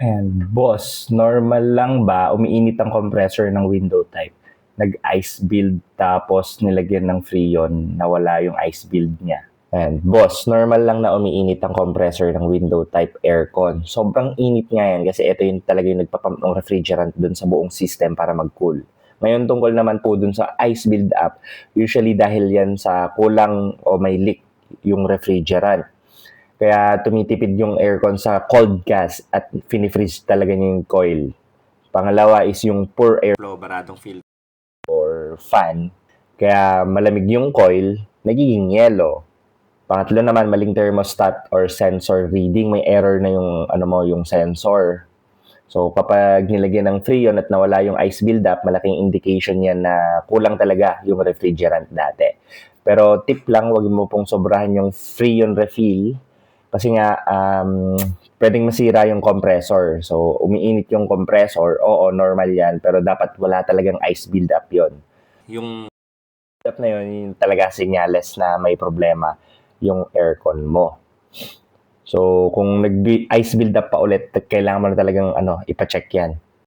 And boss, normal lang ba umiinit ang compressor ng window type? Nag-ice build tapos nilagyan ng Freon, nawala yung ice build niya. And boss, normal lang na umiinit ang compressor ng window type aircon. Sobrang init nga yan kasi ito yung talaga yung nagpapump ng refrigerant dun sa buong system para mag-cool. Ngayon tungkol naman po dun sa ice build up, usually dahil yan sa kulang o may leak yung refrigerant. Kaya tumitipid yung aircon sa cold gas at finifreeze talaga niya yung coil. Pangalawa is yung poor airflow, baradong filter or fan. Kaya malamig yung coil, nagiging yellow. Pangatlo naman, maling thermostat or sensor reading. May error na yung, yung sensor. So kapag nilagyan ng Freon at nawala yung ice buildup, malaking indication yan na kulang talaga yung refrigerant dati. Pero tip lang, wag mo pong sobrahan yung Freon refill kasi nga pwedeng masira yung compressor. So umiinit yung compressor, oo, normal yan, pero dapat wala talagang ice buildup yon. Yung buildup na yun, yung talaga senyales na may problema yung aircon mo. So kung nag-ice buildup pa ulit, kailangan mo na talagang ipa-check yan.